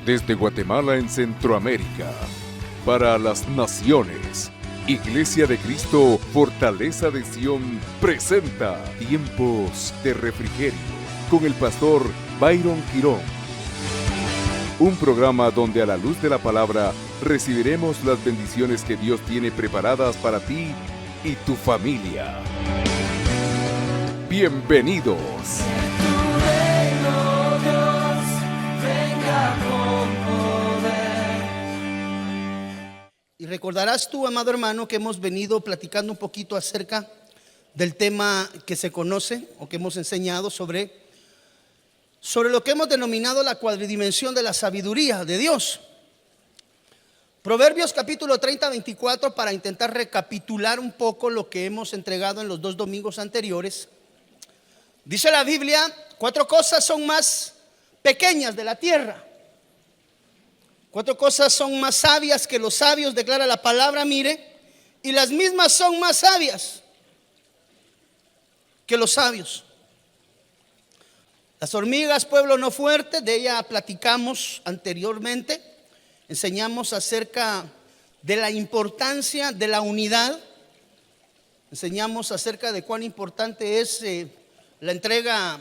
Desde Guatemala en Centroamérica, para las naciones, Iglesia de Cristo, Fortaleza de Sion, presenta Tiempos de Refrigerio con el pastor Byron Quirón. Un programa donde a la luz de la palabra recibiremos las bendiciones que Dios tiene preparadas para ti y tu familia. Bienvenidos. Y recordarás tú, amado hermano, que hemos venido platicando un poquito acerca del tema que se conoce o que hemos enseñado sobre lo que hemos denominado la cuadridimensión de la sabiduría de Dios. Proverbios capítulo 30-24, para intentar recapitular un poco lo que hemos entregado en los 2 domingos anteriores. Dice la Biblia: 4 cosas son más pequeñas de la tierra, 4 cosas son más sabias que los sabios, declara la palabra, mire, y las mismas son más sabias que los sabios. Las hormigas, pueblo no fuerte, de ella platicamos anteriormente. Enseñamos acerca de la importancia de la unidad. Enseñamos acerca de cuán importante es la entrega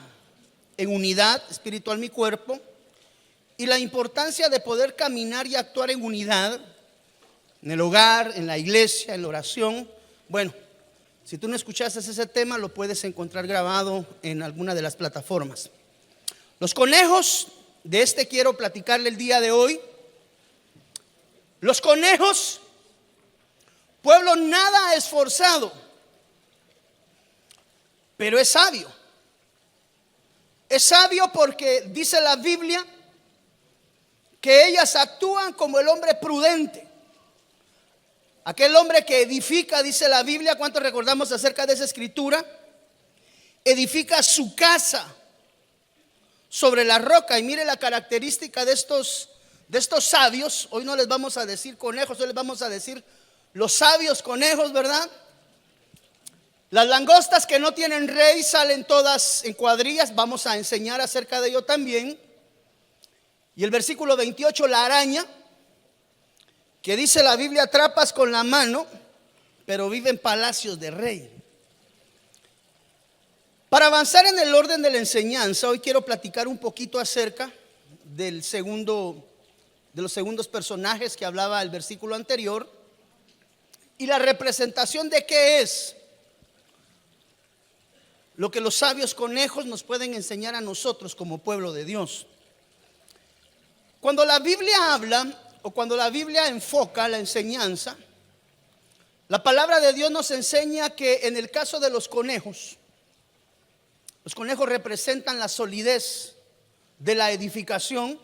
en unidad, espiritual mi cuerpo, y la importancia de poder caminar y actuar en unidad en el hogar, en la iglesia, en la oración. Bueno, si tú no escuchaste ese tema, lo puedes encontrar grabado en alguna de las plataformas. Los conejos, de este quiero platicarle el día de hoy. Los conejos, pueblo nada esforzado, pero es sabio. Es sabio porque dice la Biblia que ellas actúan como el hombre prudente. Aquel hombre que edifica, dice la Biblia, ¿cuánto recordamos acerca de esa escritura? Edifica su casa sobre la roca. Y mire la característica de estos sabios. Hoy no les vamos a decir conejos, hoy les vamos a decir los sabios conejos, ¿verdad? Las langostas que no tienen rey salen todas en cuadrillas. Vamos a enseñar acerca de ello también. Y el versículo 28, la araña, que dice la Biblia: atrapas con la mano, pero vive en palacios de rey. Para avanzar en el orden de la enseñanza, hoy quiero platicar un poquito acerca de los segundos personajes que hablaba el versículo anterior, y la representación de qué es lo que los sabios conejos nos pueden enseñar a nosotros como pueblo de Dios. Cuando la Biblia habla o cuando la Biblia enfoca la enseñanza, la palabra de Dios nos enseña que en el caso de los conejos representan la solidez de la edificación.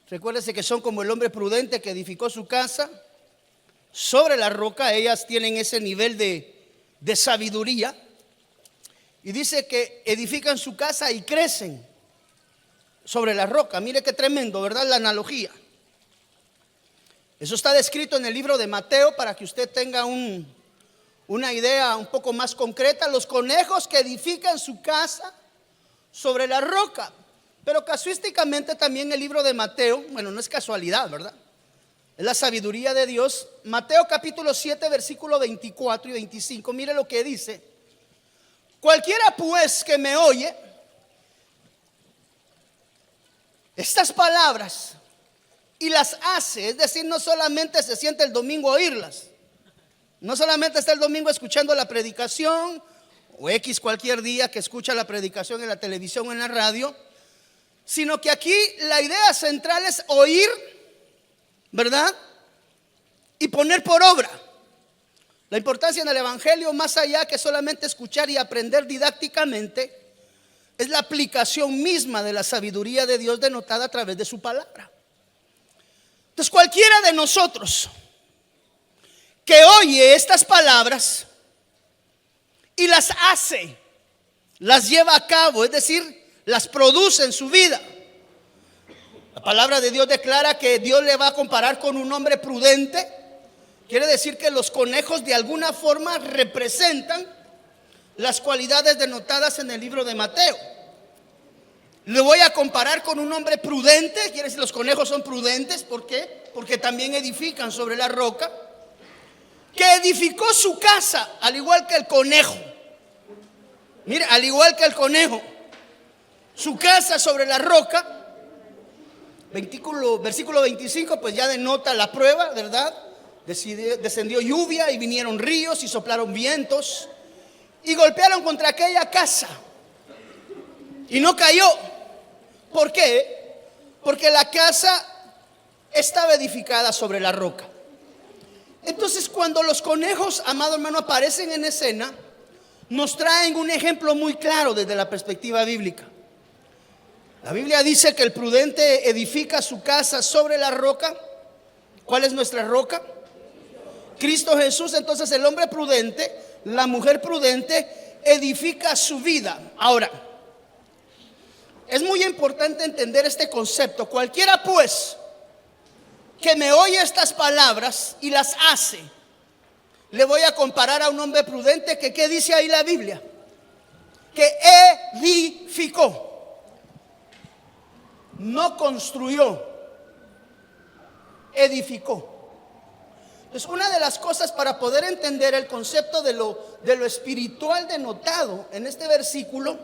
Recuérdese que son como el hombre prudente que edificó su casa sobre la roca. Ellas tienen ese nivel de sabiduría. Y dice que edifican su casa y crecen sobre la roca. Mire qué tremendo, ¿verdad? La analogía. Eso está descrito en el libro de Mateo para que usted tenga una idea un poco más concreta. Los conejos que edifican su casa sobre la roca. Pero casuísticamente también el libro de Mateo, bueno, no es casualidad, ¿verdad? Es la sabiduría de Dios. Mateo capítulo 7, versículo 24 y 25. Mire lo que dice: cualquiera pues que me oye estas palabras y las hace, es decir, no solamente se sienta el domingo a oírlas, no solamente está el domingo escuchando la predicación o X cualquier día que escucha la predicación en la televisión o en la radio, sino que aquí la idea central es oír, ¿verdad? Y poner por obra. La importancia en el evangelio, más allá que solamente escuchar y aprender didácticamente, es la aplicación misma de la sabiduría de Dios denotada a través de su palabra. Entonces, cualquiera de nosotros que oye estas palabras y las hace, las lleva a cabo, es decir, las produce en su vida. La palabra de Dios declara que Dios le va a comparar con un hombre prudente. Quiere decir que los conejos de alguna forma representan las cualidades denotadas en el libro de Mateo. Le voy a comparar con un hombre prudente. Quiere decir, los conejos son prudentes. ¿Por qué? Porque también edifican sobre la roca. Que edificó su casa, al igual que el conejo. Mire, al igual que el conejo, su casa sobre la roca. Versículo 25, pues ya denota la prueba, ¿verdad? Descendió lluvia y vinieron ríos y soplaron vientos y golpearon contra aquella casa y no cayó. ¿Por qué? Porque la casa estaba edificada sobre la roca. Entonces, cuando los conejos, amado hermano, aparecen en escena, nos traen un ejemplo muy claro desde la perspectiva bíblica. La Biblia dice que el prudente edifica su casa sobre la roca. ¿Cuál es nuestra roca? Cristo Jesús. Entonces el hombre prudente, la mujer prudente, edifica su vida. Ahora, es muy importante entender este concepto. Cualquiera pues que me oye estas palabras y las hace, le voy a comparar a un hombre prudente que, ¿qué dice ahí la Biblia? Que edificó. No construyó, edificó. Entonces, una de las cosas para poder entender el concepto de lo espiritual denotado en este versículo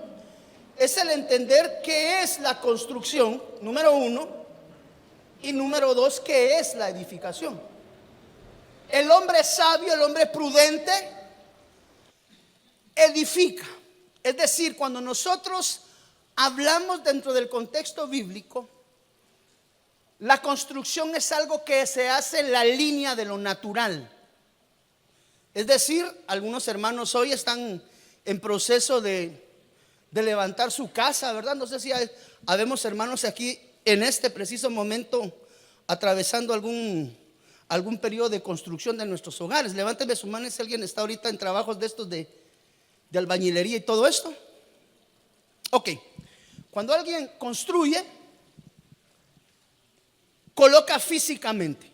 es el entender qué es la construcción, número uno, y número dos, qué es la edificación. El hombre sabio, el hombre prudente, edifica. Es decir, cuando nosotros hablamos dentro del contexto bíblico, la construcción es algo que se hace en la línea de lo natural. Es decir, algunos hermanos hoy están en proceso de levantar su casa, ¿verdad? No sé si habemos hermanos aquí en este preciso momento atravesando algún periodo de construcción de nuestros hogares. Levánteme su mano si alguien está ahorita en trabajos de estos de albañilería y todo esto. Ok, cuando alguien construye, coloca físicamente.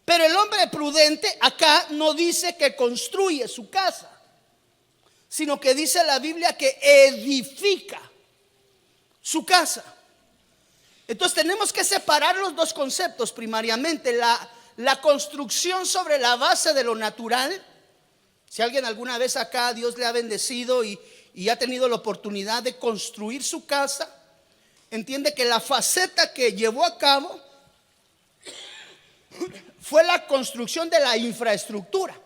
Pero el hombre prudente acá no dice que construye su casa, sino que dice la Biblia que edifica su casa. Entonces tenemos que separar los dos conceptos primariamente. La construcción sobre la base de lo natural. Si alguien alguna vez acá Dios le ha bendecido y ha tenido la oportunidad de construir su casa, entiende que la faceta que llevó a cabo fue la construcción de la infraestructura.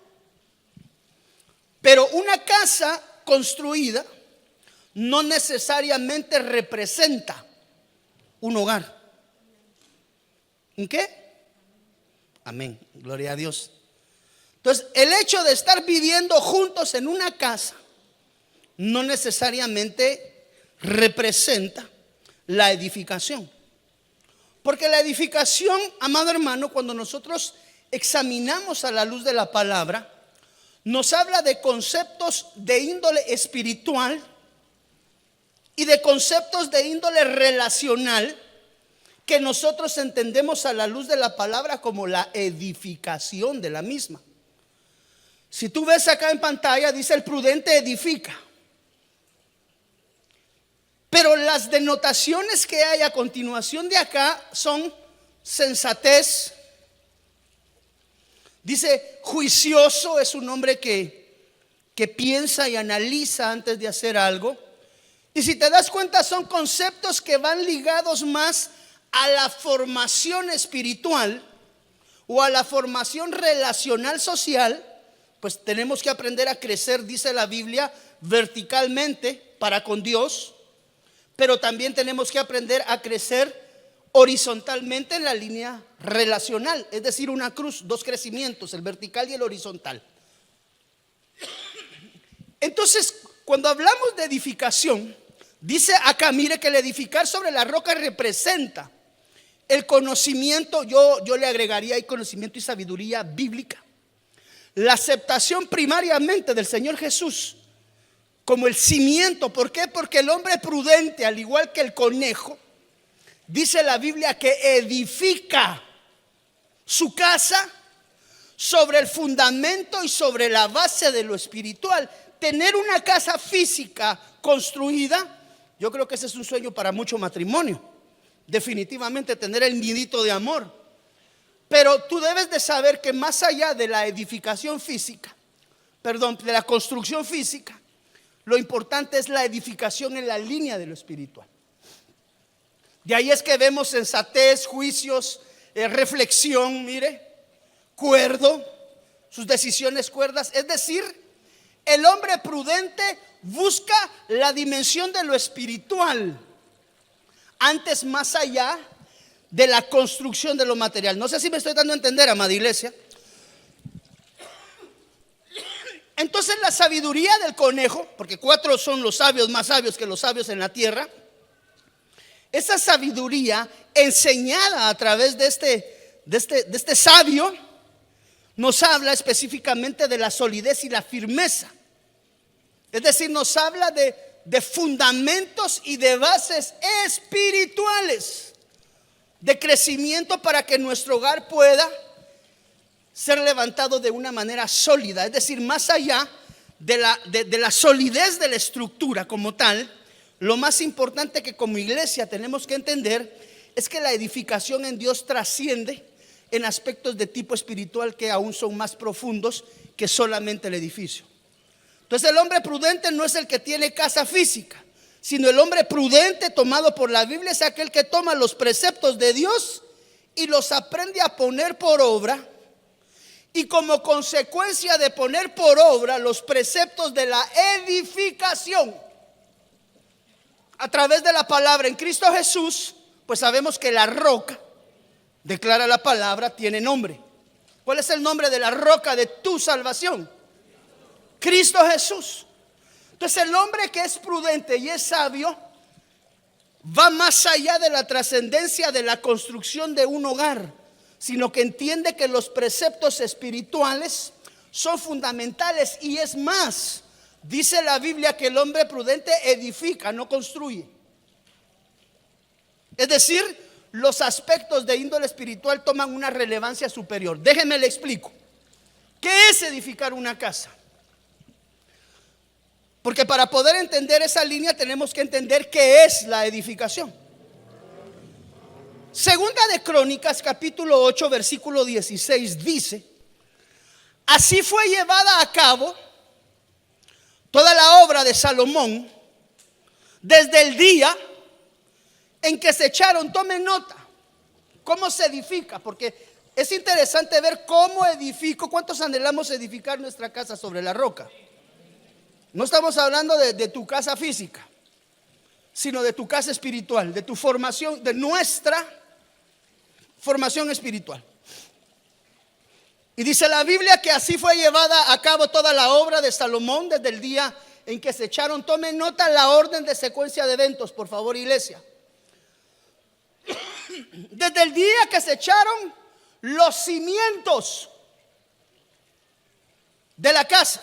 Pero una casa construida no necesariamente representa un hogar. ¿En qué? Amén, gloria a Dios. Entonces, el hecho de estar viviendo juntos en una casa no necesariamente representa la edificación. Porque la edificación, amado hermano, cuando nosotros examinamos a la luz de la palabra, nos habla de conceptos de índole espiritual y de conceptos de índole relacional que nosotros entendemos a la luz de la palabra como la edificación de la misma. Si tú ves acá en pantalla, dice el prudente edifica. Pero las denotaciones que hay a continuación de acá son sensatez. Dice juicioso, es un hombre que piensa y analiza antes de hacer algo. Y si te das cuenta, son conceptos que van ligados más a la formación espiritual o a la formación relacional social. Pues tenemos que aprender a crecer, dice la Biblia, verticalmente para con Dios. Pero también tenemos que aprender a crecer horizontalmente en la línea relacional. Es decir, una cruz, dos crecimientos, el vertical y el horizontal. Entonces, cuando hablamos de edificación, dice acá, mire que el edificar sobre la roca representa el conocimiento, yo le agregaría ahí conocimiento y sabiduría bíblica. La aceptación primariamente del Señor Jesús como el cimiento. ¿Por qué? Porque el hombre prudente, al igual que el conejo, dice la Biblia que edifica su casa sobre el fundamento y sobre la base de lo espiritual. Tener una casa física construida Yo creo que ese es un sueño para mucho matrimonio, definitivamente tener el nidito de amor. Pero tú debes de saber que más allá de la edificación física, de la construcción física, lo importante es la edificación en la línea de lo espiritual. De ahí es que vemos sensatez, juicios, reflexión, mire, cuerdo, sus decisiones cuerdas. Es decir, el hombre prudente busca la dimensión de lo espiritual, antes más allá de la construcción de lo material. No sé si me estoy dando a entender, amada iglesia. Entonces la sabiduría del conejo, porque 4 son los sabios, más sabios que los sabios en la tierra, esa sabiduría enseñada a través de este sabio nos habla específicamente de la solidez y la firmeza. Es decir, nos habla de fundamentos y de bases espirituales, de crecimiento para que nuestro hogar pueda ser levantado de una manera sólida. Es decir, más allá de la solidez de la estructura como tal, lo más importante que como iglesia tenemos que entender es que la edificación en Dios trasciende en aspectos de tipo espiritual que aún son más profundos que solamente el edificio. Entonces el hombre prudente no es el que tiene casa física, sino el hombre prudente tomado por la Biblia es aquel que toma los preceptos de Dios y los aprende a poner por obra. Y como consecuencia de poner por obra los preceptos de la edificación a través de la palabra en Cristo Jesús, pues sabemos que la roca, declara la palabra, tiene nombre. ¿Cuál es el nombre de la roca de tu salvación? Cristo Jesús. Entonces el hombre que es prudente y es sabio va más allá de la trascendencia de la construcción de un hogar, sino que entiende que los preceptos espirituales son fundamentales. Y es más, dice la Biblia que el hombre prudente edifica, no construye. Es decir, los aspectos de índole espiritual toman una relevancia superior. Déjeme le explico. ¿Qué es edificar una casa? Porque para poder entender esa línea tenemos que entender qué es la edificación. Segunda de Crónicas, capítulo 8, versículo 16 dice: así fue llevada a cabo toda la obra de Salomón desde el día en que se echaron. Tomen nota, cómo se edifica, porque es interesante ver cómo edifico. ¿Cuántos anhelamos edificar nuestra casa sobre la roca? No estamos hablando de tu casa física, sino de tu casa espiritual, de tu formación, de nuestra formación espiritual. Y dice la Biblia que así fue llevada a cabo toda la obra de Salomón desde el día en que se echaron. Tomen nota la orden de secuencia de eventos, por favor, iglesia. Desde el día que se echaron los cimientos de la casa.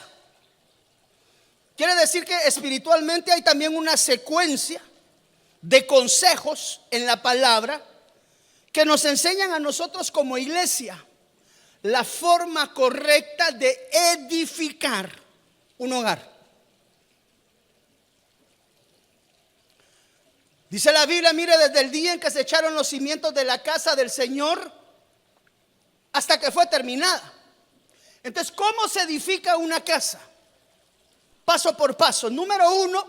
Quiere decir que espiritualmente hay también una secuencia de consejos en la palabra que nos enseñan a nosotros como iglesia la forma correcta de edificar un hogar. Dice la Biblia, mire, desde el día en que se echaron los cimientos de la casa del Señor hasta que fue terminada. Entonces, ¿cómo se edifica una casa? Paso por paso. Número 1,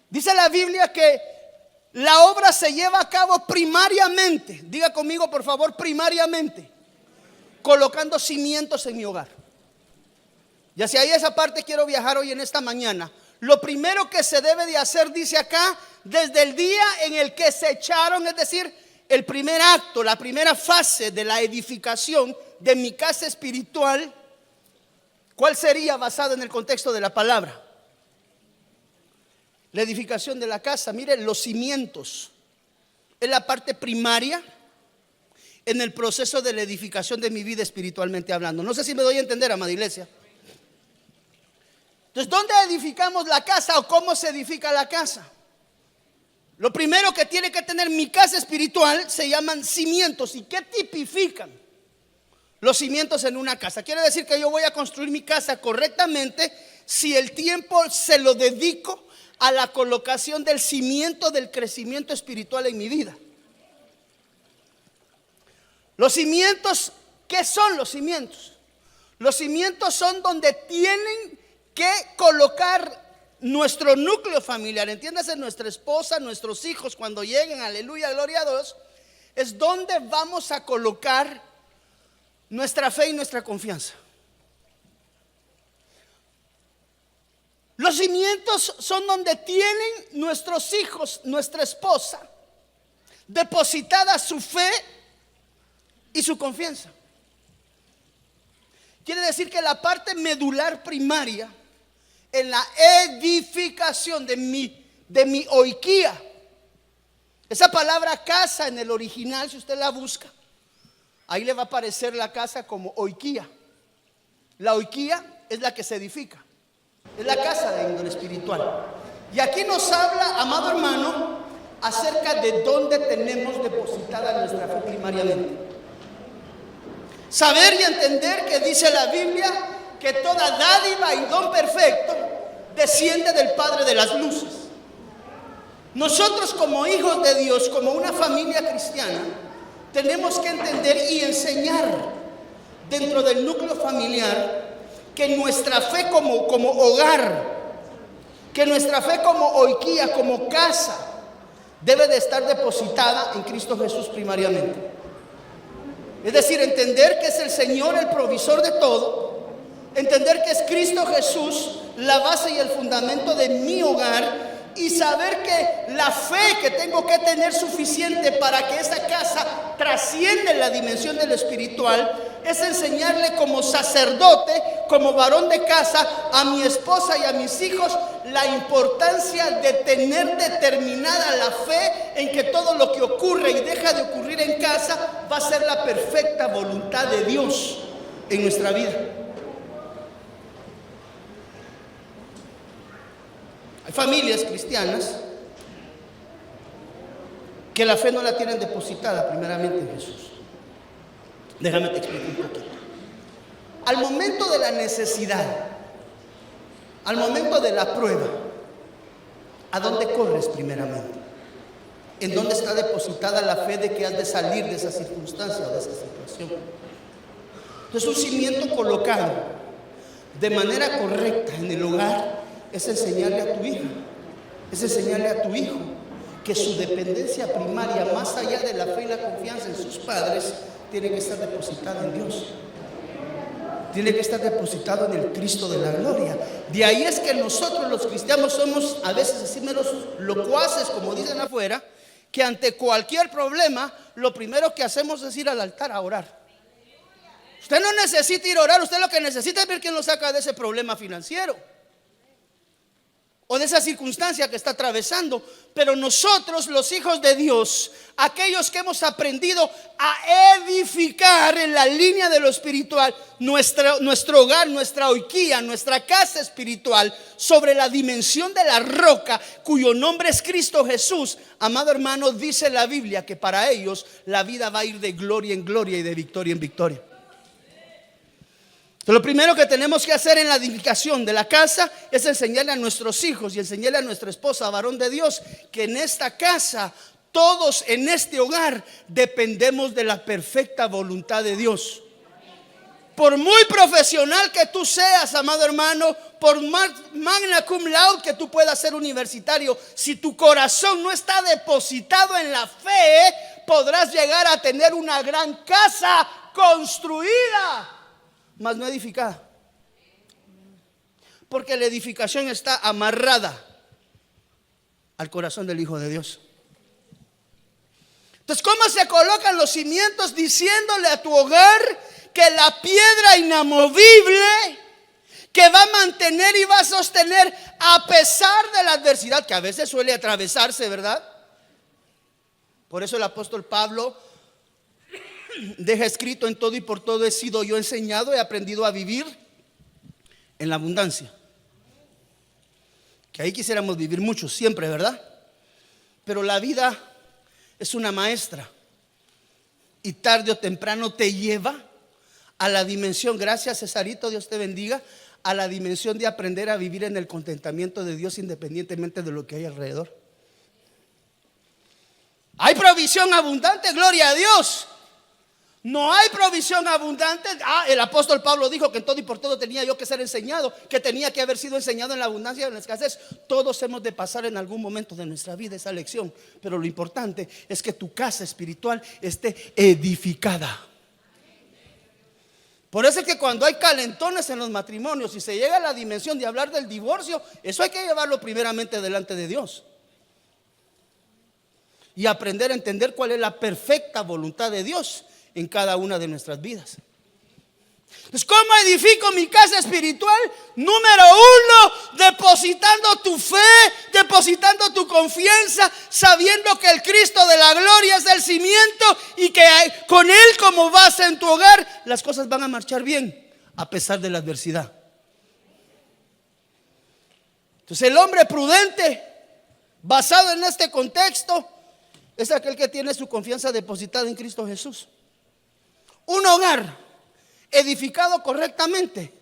dice la Biblia que la obra se lleva a cabo primariamente. Diga conmigo, por favor, primariamente, colocando cimientos en mi hogar. Y hacia ahí esa parte quiero viajar hoy en esta mañana. Lo primero que se debe de hacer, dice acá, desde el día en el que se echaron, es decir, el primer acto, la primera fase de la edificación de mi casa espiritual. ¿Cuál sería basada en el contexto de la palabra? La edificación de la casa. Miren, los cimientos es la parte primaria en el proceso de la edificación de mi vida espiritualmente hablando. No sé si me doy a entender, amada iglesia. Entonces, ¿dónde edificamos la casa o cómo se edifica la casa? Lo primero que tiene que tener mi casa espiritual se llaman cimientos. ¿Y qué tipifican los cimientos en una casa? Quiere decir que yo voy a construir mi casa correctamente si el tiempo se lo dedico a la colocación del cimiento del crecimiento espiritual en mi vida. Los cimientos, ¿qué son los cimientos? Los cimientos son donde tienen que colocar nuestro núcleo familiar, entiéndase, nuestra esposa, nuestros hijos cuando lleguen, aleluya, gloria a Dios, es donde vamos a colocar nuestra fe y nuestra confianza. Los cimientos son donde tienen nuestros hijos, nuestra esposa, depositada su fe y su confianza. Quiere decir que la parte medular primaria en la edificación de mi oikía, esa palabra casa en el original, si usted la busca, ahí le va a aparecer la casa como oikía. La oikía es la que se edifica, es la casa de índole espiritual. Y aquí nos habla, amado hermano, acerca de dónde tenemos depositada nuestra fe primariamente. Saber y entender que dice la Biblia que toda dádiva y don perfecto desciende del Padre de las luces. Nosotros como hijos de Dios, como una familia cristiana, tenemos que entender y enseñar dentro del núcleo familiar que nuestra fe como hogar, que nuestra fe como oikía, como casa, debe de estar depositada en Cristo Jesús primariamente. Es decir, entender que es el Señor el provisor de todo, entender que es Cristo Jesús la base y el fundamento de mi hogar, y saber que la fe que tengo que tener suficiente para que esa casa trascienda en la dimensión del espiritual es enseñarle como sacerdote, como varón de casa, a mi esposa y a mis hijos la importancia de tener determinada la fe en que todo lo que ocurre y deja de ocurrir en casa va a ser la perfecta voluntad de Dios en nuestra vida. Hay familias cristianas que la fe no la tienen depositada primeramente en Jesús. Déjame te explicar un poquito. Al momento de la necesidad, al momento de la prueba, ¿a dónde corres primeramente? ¿En dónde está depositada la fe de que has de salir de esa circunstancia o de esa situación? Entonces, un cimiento colocado de manera correcta en el hogar es enseñarle a tu hija, es enseñarle a tu hijo que su dependencia primaria, más allá de la fe y la confianza en sus padres, tiene que estar depositada en Dios. Tiene que estar depositado en el Cristo de la gloria. De ahí es que nosotros los cristianos somos a veces así meros locuaces, como dicen afuera, que ante cualquier problema lo primero que hacemos es ir al altar a orar. Usted no necesita ir a orar, usted lo que necesita es ver quién lo saca de ese problema financiero o de esa circunstancia que está atravesando. Pero nosotros, los hijos de Dios, aquellos que hemos aprendido a edificar en la línea de lo espiritual nuestro hogar, nuestra oikía, nuestra casa espiritual, sobre la dimensión de la roca cuyo nombre es Cristo Jesús, amado hermano, dice la Biblia que para ellos la vida va a ir de gloria en gloria y de victoria en victoria. Entonces, lo primero que tenemos que hacer en la edificación de la casa es enseñarle a nuestros hijos y enseñarle a nuestra esposa, varón de Dios, que en esta casa, todos en este hogar, dependemos de la perfecta voluntad de Dios. Por muy profesional que tú seas, amado hermano, por magna cum laude que tú puedas ser universitario, si tu corazón no está depositado en la fe, podrás llegar a tener una gran casa construida, mas no edificada, porque la edificación está amarrada al corazón del Hijo de Dios. Entonces, ¿cómo se colocan los cimientos? Diciéndole a tu hogar que la piedra inamovible que va a mantener y va a sostener a pesar de la adversidad que a veces suele atravesarse, ¿verdad? Por eso el apóstol Pablo deja escrito: en todo y por todo he sido yo enseñado, he aprendido a vivir en la abundancia. Que ahí quisiéramos vivir mucho siempre, ¿verdad? Pero la vida es una maestra y tarde o temprano te lleva a la dimensión, gracias Cesarito, Dios te bendiga, a la dimensión de aprender a vivir en el contentamiento de Dios independientemente de lo que hay alrededor. Hay provisión abundante, gloria a Dios. No hay provisión abundante. El apóstol Pablo dijo que en todo y por todo tenía yo que ser enseñado, que tenía que haber sido enseñado en la abundancia y en la escasez. Todos hemos de pasar en algún momento de nuestra vida esa lección, pero lo importante es que tu casa espiritual esté edificada. Por eso es que cuando hay calentones en los matrimonios y se llega a la dimensión de hablar del divorcio, eso hay que llevarlo primeramente delante de Dios y aprender a entender cuál es la perfecta voluntad de Dios en cada una de nuestras vidas. Entonces, ¿cómo edifico mi casa espiritual? Número uno, depositando tu fe, depositando tu confianza, sabiendo que el Cristo de la gloria es el cimiento y que con Él como base en tu hogar, las cosas van a marchar bien a pesar de la adversidad. Entonces, el hombre prudente, basado en este contexto, es aquel que tiene su confianza depositada en Cristo Jesús. Un hogar edificado correctamente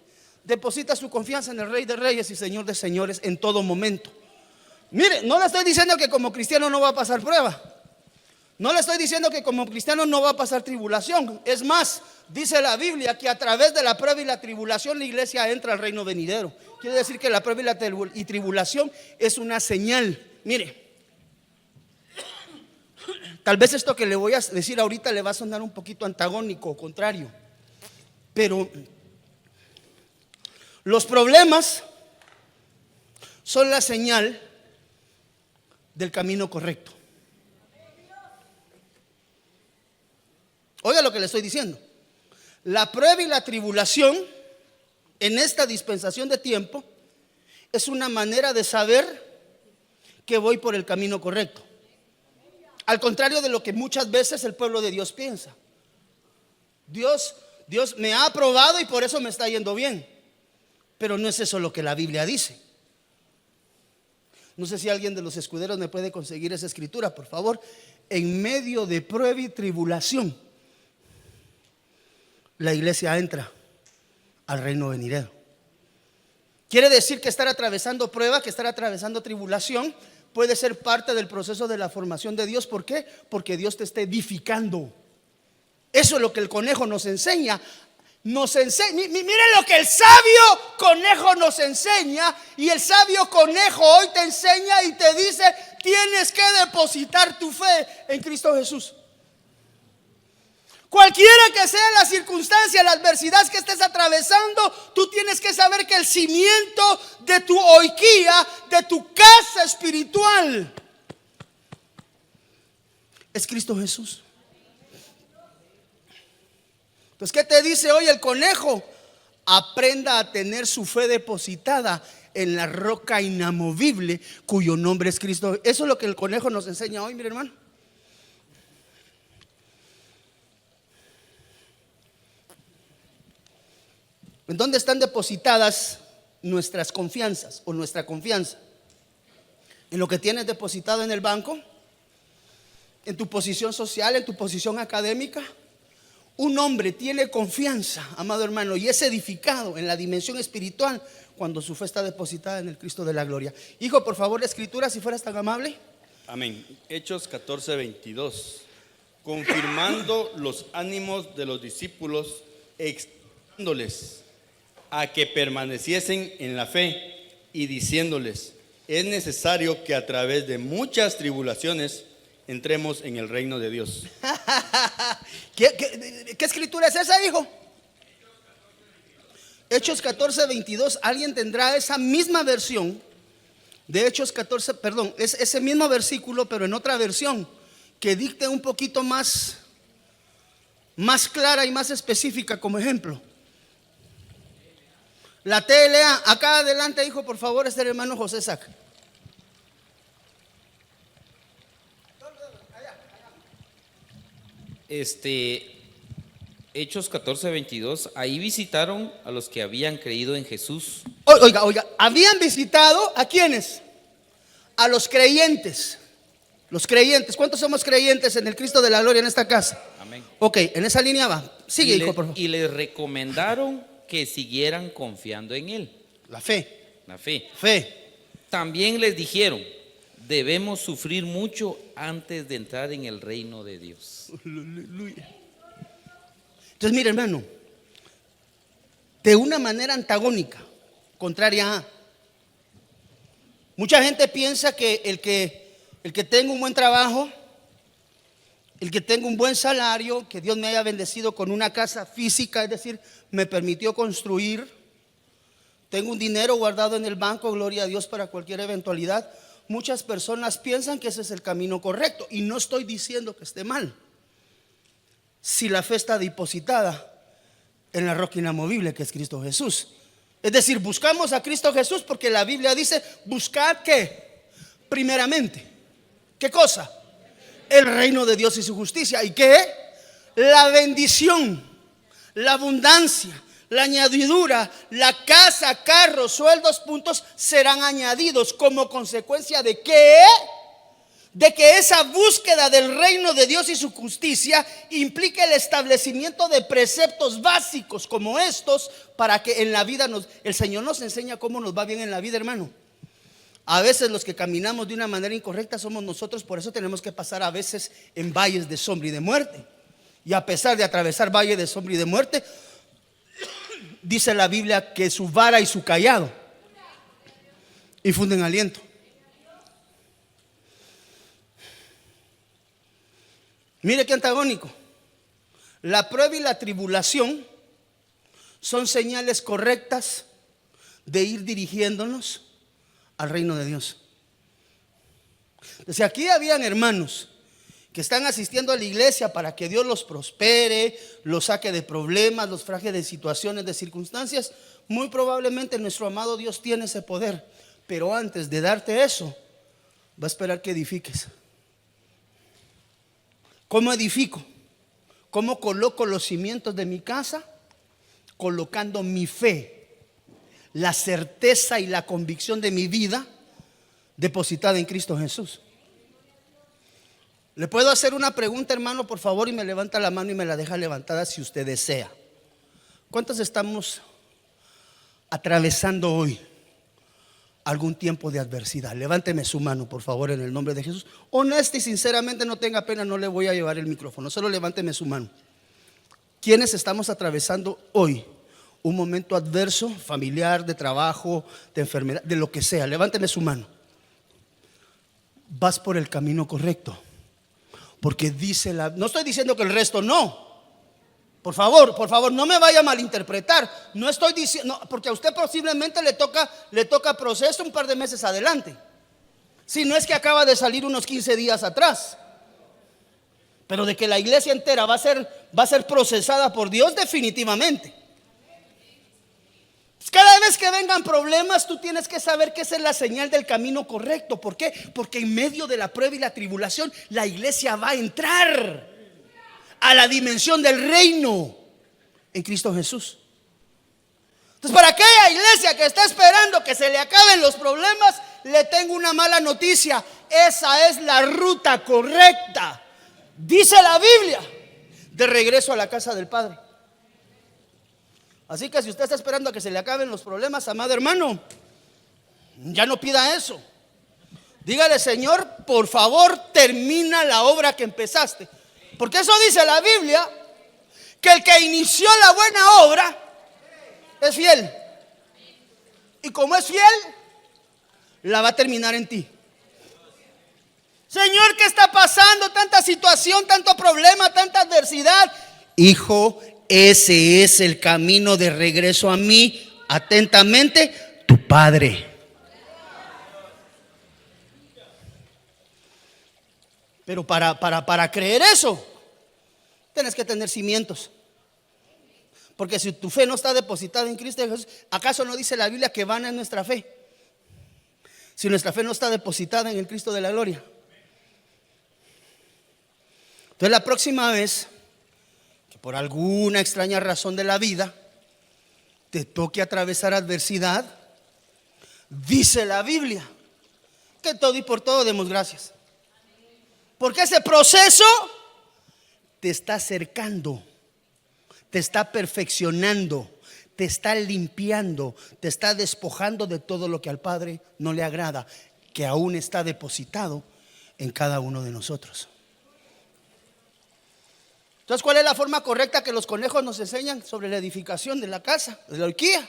deposita su confianza en el Rey de Reyes y Señor de Señores en todo momento. Mire, no le estoy diciendo que como cristiano no va a pasar prueba. No le estoy diciendo que como cristiano no va a pasar tribulación. Es más, dice la Biblia que a través de la prueba y la tribulación la iglesia entra al reino venidero. Quiere decir que la prueba y tribulación es una señal. Mire, tal vez esto que le voy a decir ahorita le va a sonar un poquito antagónico o contrario, pero los problemas son la señal del camino correcto. Oiga lo que le estoy diciendo. La prueba y la tribulación en esta dispensación de tiempo es una manera de saber que voy por el camino correcto. Al contrario de lo que muchas veces el pueblo de Dios piensa. Dios me ha aprobado y por eso me está yendo bien. Pero no es eso lo que la Biblia dice. No sé si alguien de los escuderos me puede conseguir esa escritura, por favor. En medio de prueba y tribulación, la iglesia entra al reino venidero. Quiere decir que estar atravesando prueba, que estar atravesando tribulación puede ser parte del proceso de la formación de Dios. ¿Por qué? Porque Dios te está edificando. Eso es lo que el conejo nos enseña. Mire lo que el sabio conejo nos enseña. Y el sabio conejo hoy te enseña y te dice: tienes que depositar tu fe en Cristo Jesús. Cualquiera que sea la circunstancia, la adversidad que estés atravesando, tú tienes que saber que el cimiento de tu oiquía, de tu casa espiritual, es Cristo Jesús. Entonces, ¿qué te dice hoy el conejo? Aprenda a tener su fe depositada en la roca inamovible cuyo nombre es Cristo. Eso es lo que el conejo nos enseña hoy, mire hermano. ¿En dónde están depositadas nuestras confianzas o nuestra confianza? ¿En lo que tienes depositado en el banco? ¿En tu posición social? ¿En tu posición académica? Un hombre tiene confianza, amado hermano, y es edificado en la dimensión espiritual cuando su fe está depositada en el Cristo de la gloria. Hijo, por favor, la escritura, si fueras tan amable. Amén. Hechos 14:22. Confirmando los ánimos de los discípulos, exhortándoles a que permaneciesen en la fe y diciéndoles: es necesario que a través de muchas tribulaciones entremos en el reino de Dios. ¿Qué escritura es esa, hijo? Hechos 14:22. ¿Alguien tendrá esa misma versión de Hechos 14? Perdón, es ese mismo versículo, pero en otra versión que dicte un poquito más clara y más específica como ejemplo. La TLA, acá adelante, hijo, por favor, es el hermano José Sac. Hechos 14:22. Ahí visitaron a los que habían creído en Jesús. Oiga, habían visitado ¿a quiénes? A los creyentes. Los creyentes. ¿Cuántos somos creyentes en el Cristo de la gloria en esta casa? Amén. Ok, en esa línea va. Sigue, hijo, por favor. Y les recomendaron que siguieran confiando en Él. La fe. La fe. Fe. También les dijeron, debemos sufrir mucho antes de entrar en el reino de Dios. Aleluya. Entonces, mire, hermano, de una manera antagónica, contraria a. Mucha gente piensa que el que tenga un buen trabajo, el que tenga un buen salario, que Dios me haya bendecido con una casa física, es decir, me permitió construir, tengo un dinero guardado en el banco, gloria a Dios para cualquier eventualidad. Muchas personas piensan que ese es el camino correcto y no estoy diciendo que esté mal. Si la fe está depositada en la roca inamovible que es Cristo Jesús. Es decir, buscamos a Cristo Jesús porque la Biblia dice, buscad ¿qué? Primeramente, ¿qué cosa? El reino de Dios y su justicia. ¿Y qué? La bendición, la abundancia, la añadidura, la casa, carros, sueldos, puntos serán añadidos como consecuencia de ¿qué? De que esa búsqueda del reino de Dios y su justicia implica el establecimiento de preceptos básicos como estos para que en la vida el Señor nos enseña cómo nos va bien en la vida, hermano. A veces los que caminamos de una manera incorrecta somos nosotros, por eso tenemos que pasar a veces en valles de sombra y de muerte. Y a pesar de atravesar valles de sombra y de muerte, dice la Biblia que su vara y su cayado infunden aliento. Mire qué antagónico. La prueba y la tribulación son señales correctas de ir dirigiéndonos al reino de Dios. Entonces aquí habían hermanos que están asistiendo a la iglesia para que Dios los prospere, los saque de problemas, los saque de situaciones, de circunstancias. Muy probablemente nuestro amado Dios tiene ese poder, pero antes de darte eso, va a esperar que edifiques. ¿Cómo edifico? ¿Cómo coloco los cimientos de mi casa? Colocando mi fe, la certeza y la convicción de mi vida depositada en Cristo Jesús. ¿Le puedo hacer una pregunta, hermano, por favor? Y me levanta la mano y me la deja levantada si usted desea. ¿Cuántos estamos atravesando hoy algún tiempo de adversidad? Levánteme su mano, por favor, en el nombre de Jesús. Honesta y sinceramente, no tenga pena, no le voy a llevar el micrófono, solo levánteme su mano. ¿Quiénes estamos atravesando hoy un momento adverso, familiar, de trabajo, de enfermedad, de lo que sea? Levánteme su mano. Vas por el camino correcto, porque dice no estoy diciendo que el resto no. Por favor, no me vaya a malinterpretar. No estoy diciendo, no, porque a usted posiblemente le toca proceso un par de meses adelante. Si no es que acaba de salir unos 15 días atrás. Pero de que la iglesia entera va a ser procesada por Dios, definitivamente. Cada vez que vengan problemas, tú tienes que saber que esa es la señal del camino correcto. ¿Por qué? Porque en medio de la prueba y la tribulación, la iglesia va a entrar a la dimensión del reino en Cristo Jesús. Entonces, para aquella iglesia que está esperando que se le acaben los problemas, le tengo una mala noticia. Esa es la ruta correcta, dice la Biblia, de regreso a la casa del Padre. Así que si usted está esperando a que se le acaben los problemas, amado hermano, ya no pida eso. Dígale: Señor, por favor, termina la obra que empezaste. Porque eso dice la Biblia, que el que inició la buena obra es fiel. Y como es fiel, la va a terminar en ti. Señor, ¿qué está pasando? Tanta situación, tanto problema, tanta adversidad. Hijo, ese es el camino de regreso a mí. Atentamente, tu Padre. Pero para creer eso, tienes que tener cimientos. Porque si tu fe no está depositada en Cristo Jesús, ¿acaso no dice la Biblia que vana es nuestra fe? Si nuestra fe no está depositada en el Cristo de la gloria. Entonces, la próxima vez que por alguna extraña razón de la vida te toque atravesar adversidad, dice la Biblia que todo y por todo demos gracias. Porque ese proceso te está acercando, te está perfeccionando, te está limpiando, te está despojando de todo lo que al Padre no le agrada, que aún está depositado en cada uno de nosotros. Entonces, ¿cuál es la forma correcta que los conejos nos enseñan sobre la edificación de la casa, de la horquilla?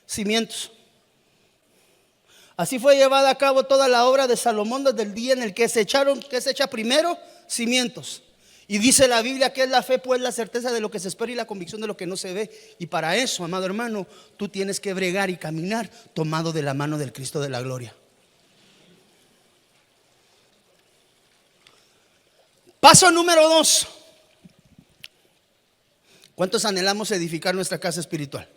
Cimientos. Así fue llevada a cabo toda la obra de Salomón desde el día en el que se echaron, ¿qué se echa primero? Cimientos. Y dice la Biblia que es la fe, pues la certeza de lo que se espera y la convicción de lo que no se ve. Y para eso, amado hermano, tú tienes que bregar y caminar tomado de la mano del Cristo de la gloria. Paso número 2. ¿Cuántos anhelamos edificar nuestra casa espiritual?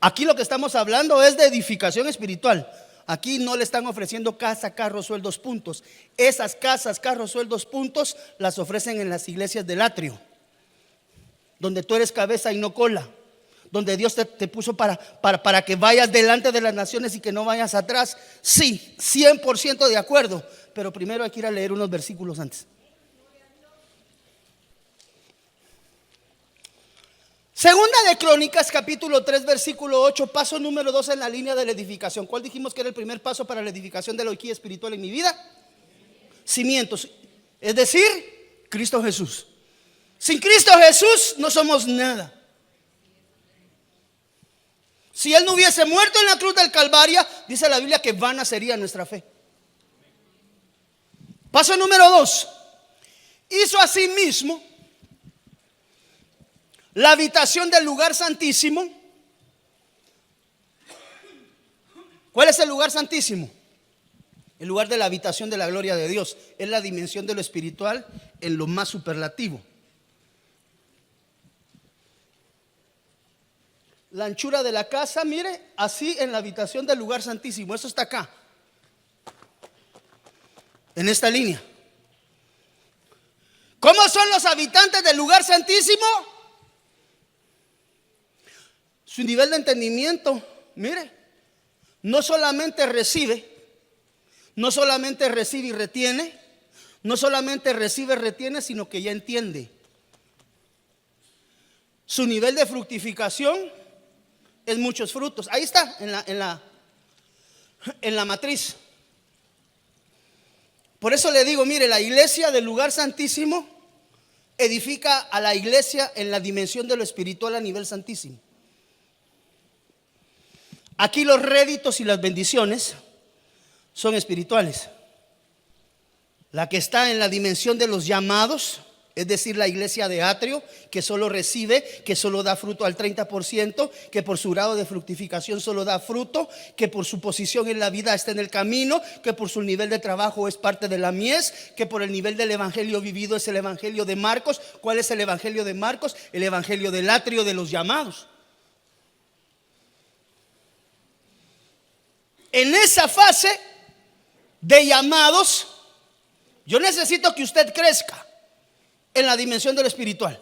Aquí lo que estamos hablando es de edificación espiritual. Aquí no le están ofreciendo casa, carros, sueldos, puntos. Esas casas, carros, sueldos, puntos las ofrecen en las iglesias del atrio, donde tú eres cabeza y no cola, donde Dios te puso para que vayas delante de las naciones y que no vayas atrás. Sí, 100% de acuerdo, pero primero hay que ir a leer unos versículos antes. Segunda de Crónicas, capítulo 3, versículo 8, paso número 2 en la línea de la edificación. ¿Cuál dijimos que era el primer paso para la edificación de la horquilla espiritual en mi vida? Cimientos, es decir, Cristo Jesús. Sin Cristo Jesús no somos nada. Si Él no hubiese muerto en la cruz del Calvario, dice la Biblia que vana sería nuestra fe. Paso número 2. Hizo asimismo la habitación del lugar santísimo. ¿Cuál es el lugar santísimo? El lugar de la habitación de la gloria de Dios. Es la dimensión de lo espiritual en lo más superlativo. La anchura de la casa, mire, así en la habitación del lugar santísimo. Eso está acá, en esta línea. ¿Cómo son los habitantes del lugar santísimo? Su nivel de entendimiento, mire, no solamente recibe y retiene, no solamente recibe y retiene, sino que ya entiende. Su nivel de fructificación es muchos frutos. Ahí está, en la matriz. Por eso le digo, mire, la iglesia del lugar santísimo edifica a la iglesia en la dimensión de lo espiritual a nivel santísimo. Aquí los réditos y las bendiciones son espirituales. La que está en la dimensión de los llamados, es decir, la iglesia de atrio, que solo recibe, que solo da fruto al 30%, que por su grado de fructificación solo da fruto, que por su posición en la vida está en el camino, que por su nivel de trabajo es parte de la mies, que por el nivel del evangelio vivido es el evangelio de Marcos. ¿Cuál es el evangelio de Marcos? El evangelio del atrio de los llamados. En esa fase de llamados, yo necesito que usted crezca en la dimensión de lo espiritual.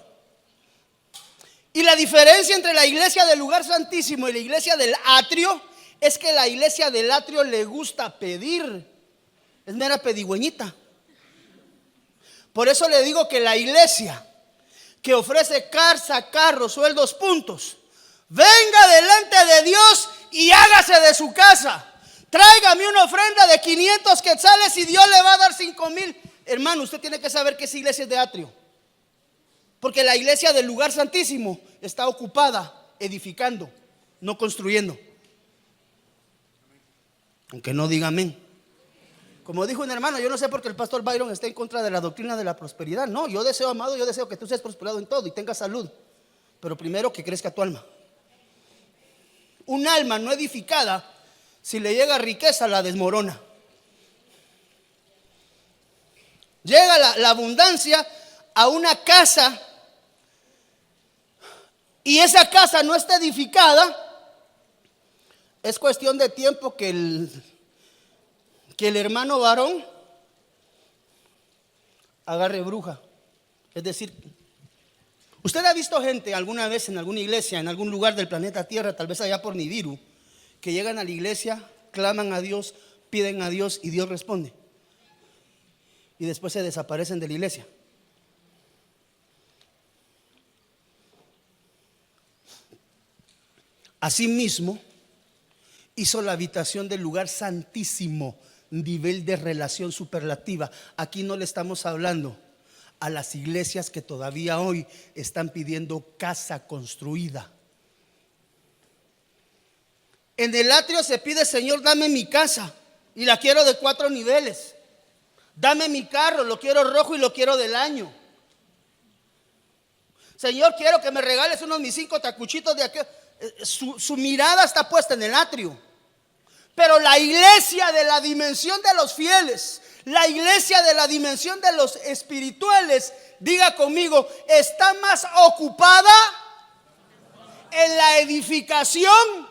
Y la diferencia entre la iglesia del lugar santísimo y la iglesia del atrio es que la iglesia del atrio le gusta pedir. Es mera pedigüeñita. Por eso le digo que la iglesia que ofrece casa, carros, sueldos, puntos, venga delante de Dios y hágase de su casa. Tráigame una ofrenda de 500 quetzales y Dios le va a dar 5,000. Hermano, usted tiene que saber que esa iglesia es de atrio, porque la iglesia del lugar santísimo está ocupada edificando, no construyendo. Aunque no diga amén. Como dijo un hermano, yo no sé por qué el pastor Byron está en contra de la doctrina de la prosperidad. No, yo deseo, amado, yo deseo que tú seas prosperado en todo y tengas salud, pero primero que crezca tu alma. Un alma no edificada, si le llega riqueza, la desmorona. Llega la abundancia a una casa y esa casa no está edificada. Es cuestión de tiempo que el hermano varón agarre bruja. Es decir, usted ha visto gente alguna vez en alguna iglesia, en algún lugar del planeta Tierra, tal vez allá por Nibiru, que llegan a la iglesia, claman a Dios, piden a Dios y Dios responde. Y después se desaparecen de la iglesia. Asimismo, hizo la habitación del lugar santísimo, nivel de relación superlativa. Aquí no le estamos hablando a las iglesias que todavía hoy están pidiendo casa construida. En el atrio se pide: Señor, dame mi casa y la quiero de 4 niveles. Dame mi carro, lo quiero rojo y lo quiero del año. Señor, quiero que me regales unos mis 5 tacuchitos de aquel. Su mirada está puesta en el atrio. Pero la iglesia de la dimensión de los fieles, la iglesia de la dimensión de los espirituales, diga conmigo, está más ocupada en la edificación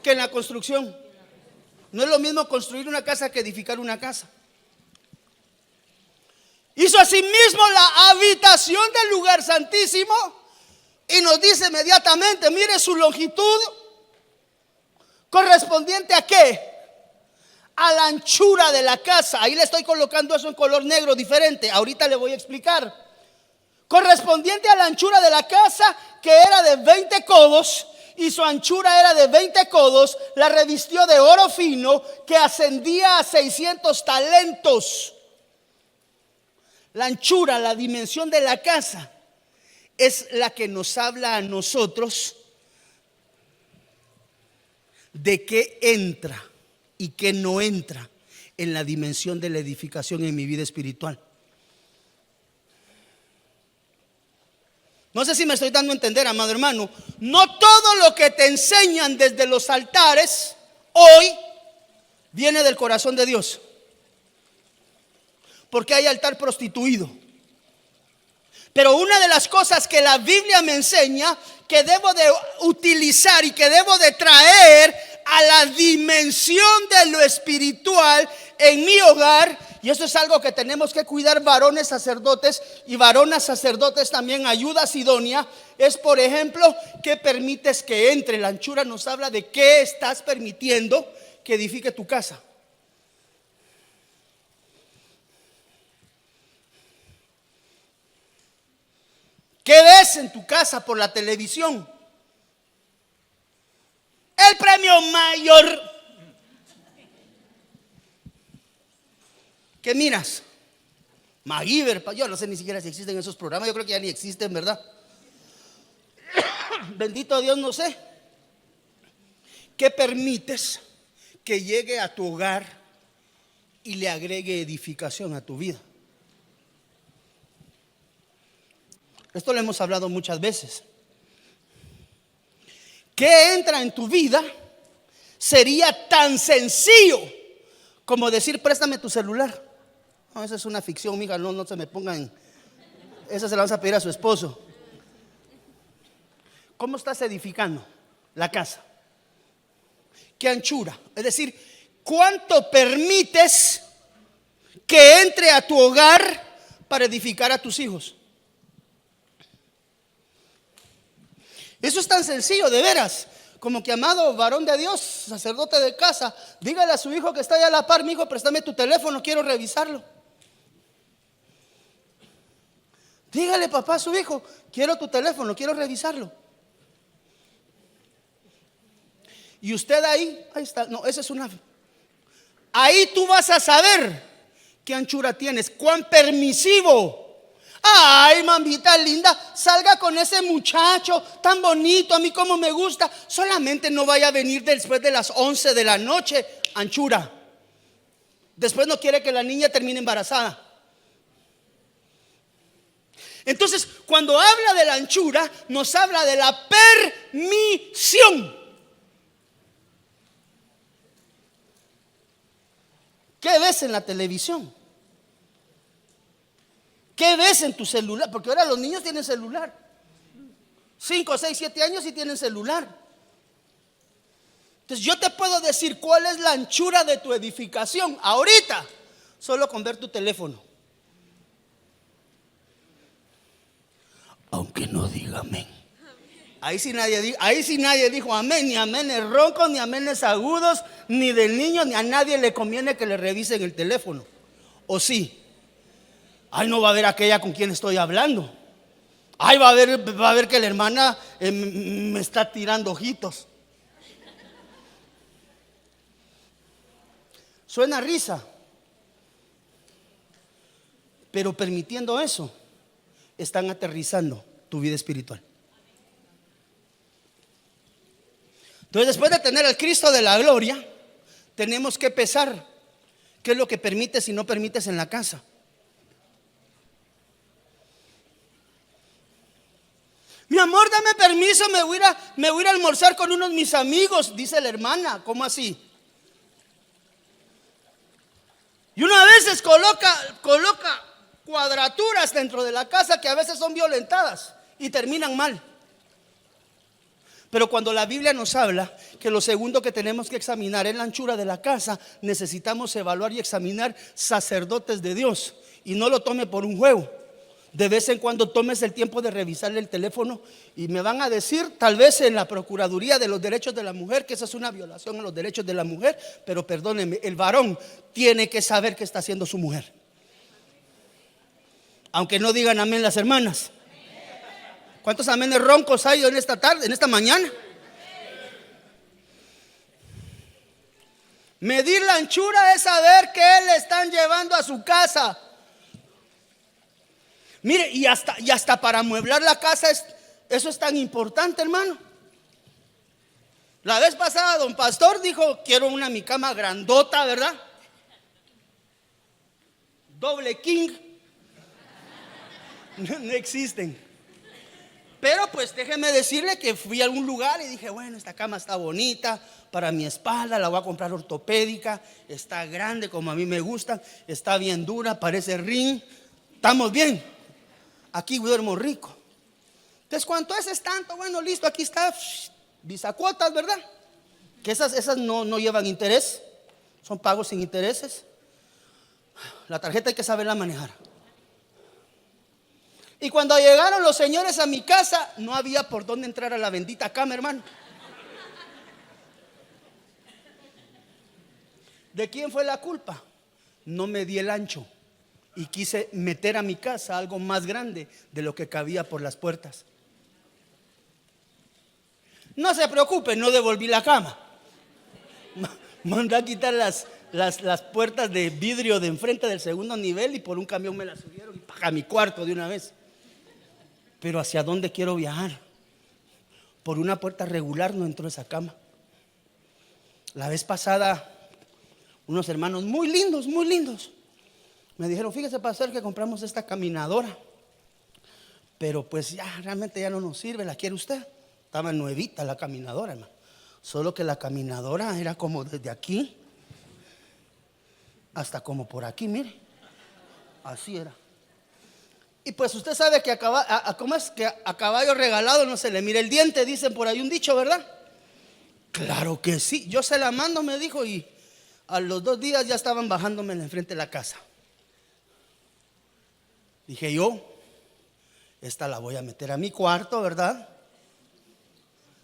que en la construcción. No es lo mismo construir una casa que edificar una casa. Hizo asimismo la habitación del lugar santísimo y nos dice inmediatamente: mire su longitud, correspondiente a qué, a la anchura de la casa. Ahí le estoy colocando eso en color negro diferente, ahorita le voy a explicar. Correspondiente a la anchura de la casa, que era de 20 codos, y su anchura era de 20 codos, la revistió de oro fino, que ascendía a 600 talentos. La anchura, la dimensión de la casa, es la que nos habla a nosotros de qué entra y qué no entra en la dimensión de la edificación en mi vida espiritual. No sé si me estoy dando a entender, amado hermano. No todo lo que te enseñan desde los altares hoy viene del corazón de Dios, porque hay altar prostituido. Pero una de las cosas que la Biblia me enseña que debo de utilizar y que debo de traer a la dimensión de lo espiritual en mi hogar, y esto es algo que tenemos que cuidar varones sacerdotes y varonas sacerdotes también, ayuda idónea, es por ejemplo, ¿qué permites que entre? La anchura nos habla de qué estás permitiendo que edifique tu casa. ¿Qué ves en tu casa por la televisión? El premio mayor. ¿Qué miras? MacGyver, yo no sé ni siquiera si existen esos programas, yo creo que ya ni existen, ¿verdad? Bendito Dios, no sé. ¿Qué permites que llegue a tu hogar y le agregue edificación a tu vida? Esto lo hemos hablado muchas veces. ¿Qué entra en tu vida? Sería tan sencillo como decir: préstame tu celular. No, esa es una ficción, mija, no se me pongan. Esa se la vas a pedir a su esposo. ¿Cómo estás edificando la casa? ¿Qué anchura? Es decir, ¿cuánto permites que entre a tu hogar para edificar a tus hijos? Eso es tan sencillo, de veras, como que, amado varón de Dios, sacerdote de casa, dígale a su hijo que está allá a la par: mi hijo, préstame tu teléfono, quiero revisarlo. Dígale, papá, a su hijo: quiero tu teléfono, quiero revisarlo. Y usted ahí está, no, esa es una. Ahí tú vas a saber qué anchura tienes, cuán permisivo. Ay, mamita linda, salga con ese muchacho tan bonito, a mí como me gusta. Solamente no vaya a venir después de las 11 de la noche. Anchura. Después no quiere que la niña termine embarazada. Entonces, cuando habla de la anchura, nos habla de la permisión. ¿Qué ves en la televisión? ¿Qué ves en tu celular? Porque ahora los niños tienen celular. 5, 6, 7 años y tienen celular. Entonces yo te puedo decir cuál es la anchura de tu edificación ahorita, solo con ver tu teléfono. Aunque no diga amén. Ahí sí nadie dijo amén, ni aménes roncos, ni aménes agudos, ni del niño, ni a nadie le conviene que le revisen el teléfono. ¿O sí? Ay, no va a ver aquella con quien estoy hablando. Ay, va a ver que la hermana me está tirando ojitos. Suena risa, pero permitiendo eso, están aterrizando tu vida espiritual. Entonces, después de tener al Cristo de la gloria, tenemos que pesar qué es lo que permites y no permites en la casa. Mi amor, dame permiso, me voy a ir a almorzar con unos mis amigos, dice la hermana. ¿Cómo así? Y uno a veces coloca cuadraturas dentro de la casa que a veces son violentadas y terminan mal. Pero cuando la Biblia nos habla que lo segundo que tenemos que examinar es la anchura de la casa, necesitamos evaluar y examinar sacerdotes de Dios. Y no lo tome por un juego. De vez en cuando tomes el tiempo de revisarle el teléfono. Y me van a decir, tal vez en la Procuraduría de los Derechos de la Mujer, que esa es una violación a los derechos de la mujer. Pero perdónenme, el varón tiene que saber qué está haciendo su mujer. Aunque no digan amén las hermanas. ¿Cuántos amenes roncos hay en esta tarde, en esta mañana? Medir la anchura es saber qué le están llevando a su casa. Mire, y hasta para amueblar la casa eso es tan importante, hermano. La vez pasada don pastor dijo: quiero una mi cama grandota, ¿verdad? Doble king. No existen. Pero pues déjeme decirle que fui a algún lugar y dije: bueno, esta cama está bonita para mi espalda, la voy a comprar ortopédica, está grande como a mí me gusta, está bien dura, parece ring. Estamos bien, aquí duermo rico. Entonces, ¿cuánto es tanto? Bueno, listo, aquí está, bisacuotas, ¿verdad? Que esas no llevan interés, son pagos sin intereses. La tarjeta hay que saberla manejar. Y cuando llegaron los señores a mi casa, no había por dónde entrar a la bendita cama, hermano. ¿De quién fue la culpa? No me di el ancho y quise meter a mi casa algo más grande de lo que cabía por las puertas. No se preocupe, no devolví la cama. Mandé a quitar las puertas de vidrio de enfrente del segundo nivel y por un camión me las subieron y a mi cuarto de una vez. Pero ¿hacia dónde quiero viajar? Por una puerta regular no entró esa cama. La vez pasada, unos hermanos muy lindos, me dijeron: fíjese, pastor, que compramos esta caminadora, pero pues ya realmente ya no nos sirve. ¿La quiere usted? Estaba nuevita la caminadora, hermano. Solo que la caminadora era como desde aquí hasta como por aquí, mire. Así era. Y pues usted sabe que ¿cómo es? Que a caballo regalado no se le mira el diente, dicen por ahí un dicho, ¿verdad? Claro que sí. Yo se la mando, me dijo, y a los 2 días ya estaban bajándome en frente de la casa. Dije yo: esta la voy a meter a mi cuarto, ¿verdad?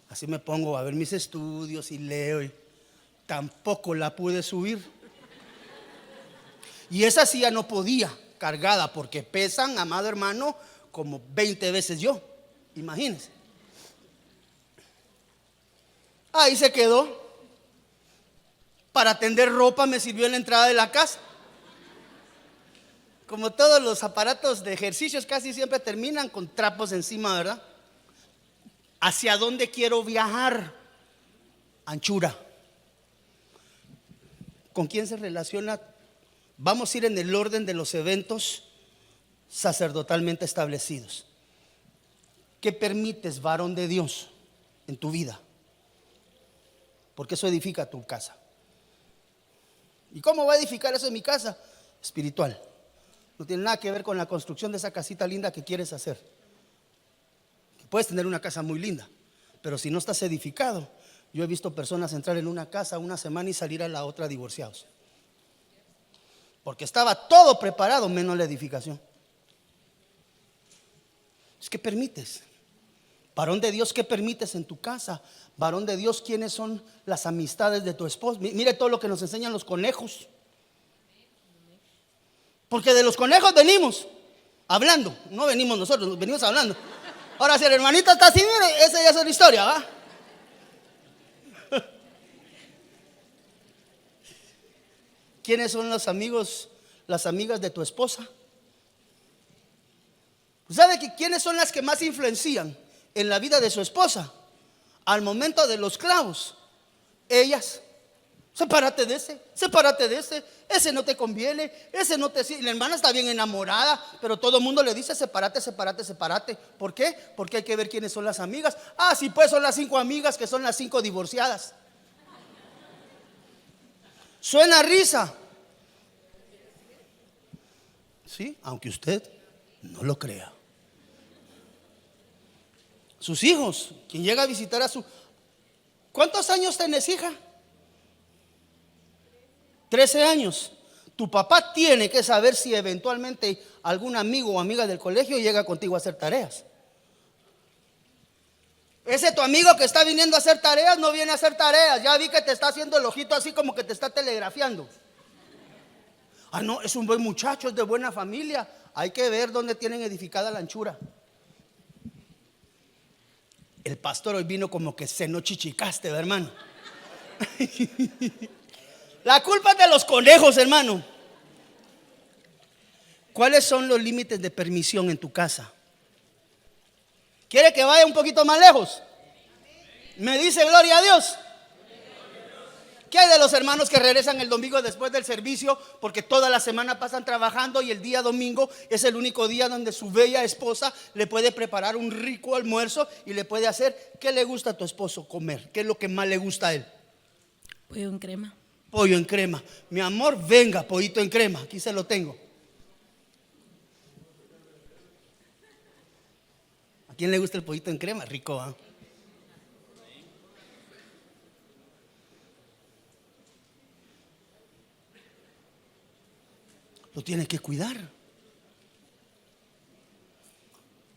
Así me pongo a ver mis estudios y leo, y tampoco la pude subir. Y esa sí ya no podía, cargada, porque pesan, amado hermano, como 20 veces yo. Imagínense. Ahí se quedó. Para tender ropa me sirvió en la entrada de la casa. Como todos los aparatos de ejercicios, casi siempre terminan con trapos encima, ¿verdad? ¿Hacia dónde quiero viajar? Anchura. ¿Con quién se relaciona? Vamos a ir en el orden de los eventos sacerdotalmente establecidos. ¿Qué permites, varón de Dios, en tu vida? Porque eso edifica tu casa. ¿Y cómo va a edificar eso en mi casa? Espiritual. No tiene nada que ver con la construcción de esa casita linda que quieres hacer. Puedes tener una casa muy linda, pero si no estás edificado. Yo he visto personas entrar en una casa una semana y salir a la otra divorciados, porque estaba todo preparado menos la edificación. Es que permites. Varón de Dios, ¿qué permites en tu casa? Varón de Dios, ¿quiénes son las amistades de tu esposo? Mire todo lo que nos enseñan los conejos. Porque de los conejos venimos hablando. No venimos nosotros, venimos hablando. Ahora, si el hermanito está así, mire, esa ya es otra historia, ¿va? ¿Quiénes son los amigos, las amigas de tu esposa? ¿Sabe quiénes son las que más influencian en la vida de su esposa? Al momento de los clavos, ellas. Sepárate de ese no te conviene, ese no te sirve. La hermana está bien enamorada, pero todo el mundo le dice sepárate. ¿Por qué? Porque hay que ver quiénes son las amigas. Ah, sí, pues son las 5 amigas que son las 5 divorciadas. Suena risa, sí, aunque usted no lo crea. Sus hijos, quien llega a visitar a su... ¿Cuántos años tenés, hija? 13 años. Tu papá tiene que saber si eventualmente algún amigo o amiga del colegio llega contigo a hacer tareas. Ese tu amigo que está viniendo a hacer tareas no viene a hacer tareas. Ya vi que te está haciendo el ojito así como que te está telegrafiando. Ah, no, es un buen muchacho, es de buena familia. Hay que ver dónde tienen edificada la anchura. El pastor hoy vino como que se no chichicaste, hermano. La culpa es de los conejos, hermano. ¿Cuáles son los límites de permisión en tu casa? ¿Quiere que vaya un poquito más lejos? Me dice gloria a Dios. ¿Qué hay de los hermanos que regresan el domingo después del servicio? Porque toda la semana pasan trabajando y el día domingo es el único día donde su bella esposa le puede preparar un rico almuerzo y le puede hacer. ¿Qué le gusta a tu esposo comer? ¿Qué es lo que más le gusta a él? Pollo en crema. Pollo en crema. Mi amor, venga, pollito en crema. Aquí se lo tengo. ¿A quién le gusta el pollito en crema? Rico, ¿ah? Lo tiene que cuidar,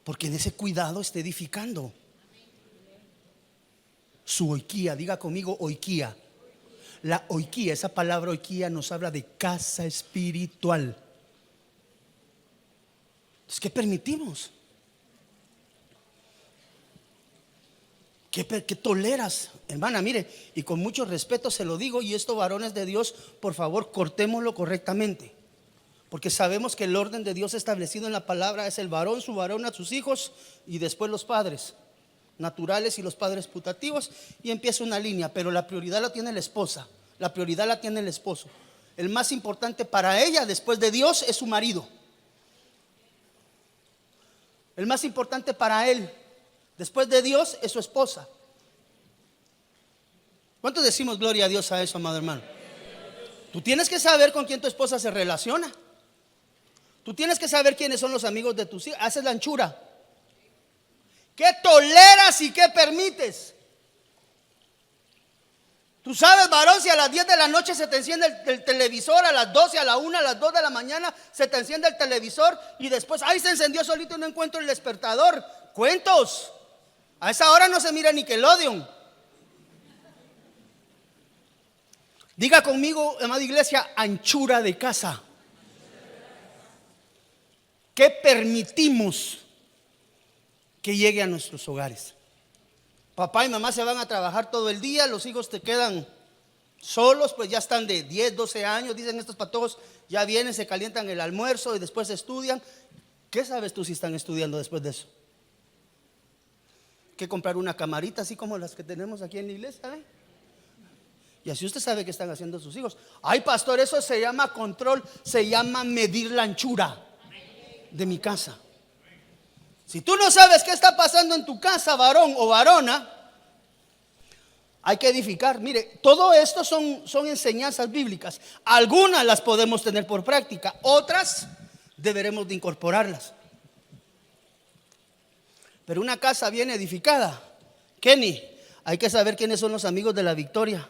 porque en ese cuidado está edificando su oiquía. Diga conmigo oiquía. La oiquía, esa palabra oiquía nos habla de casa espiritual. Entonces, ¿qué permitimos? ¿Qué toleras? Hermana, mire, y con mucho respeto se lo digo, y esto, varones de Dios, por favor, cortémoslo correctamente. Porque sabemos que el orden de Dios establecido en la palabra es el varón, su varona, sus hijos y después los padres naturales y los padres putativos, y empieza una línea, pero la prioridad la tiene la esposa, la prioridad la tiene el esposo. El más importante para ella después de Dios es su marido. El más importante para él después de Dios es su esposa. ¿Cuántos decimos gloria a Dios a eso, amado hermano? Tú tienes que saber con quién tu esposa se relaciona. Tú tienes que saber quiénes son los amigos de tus hijos. Haces la anchura. ¿Qué toleras y qué permites? Tú sabes, varón, si a las 10 de la noche se te enciende el televisor, a las 12, a la 1, a las 2 de la mañana se te enciende el televisor y después, ay, se encendió solito y no encuentro el despertador. Cuentos. A esa hora no se mira Nickelodeon. Diga conmigo, amada iglesia, anchura de casa. ¿Qué permitimos que llegue a nuestros hogares? Papá y mamá se van a trabajar todo el día, los hijos te quedan solos, pues ya están de 10, 12 años, dicen estos patojos, ya vienen, se calientan el almuerzo y después estudian. ¿Qué sabes tú si están estudiando después de eso? Que comprar una camarita así como las que tenemos aquí en la iglesia, ¿eh? Y así usted sabe qué están haciendo sus hijos. Ay, pastor, eso se llama control, se llama medir la anchura de mi casa. Si tú no sabes qué está pasando en tu casa, varón o varona, hay que edificar. Mire, todo esto son enseñanzas bíblicas. Algunas las podemos tener por práctica, otras deberemos de incorporarlas. Pero una casa bien edificada, Kenny, hay que saber quiénes son los amigos de la victoria.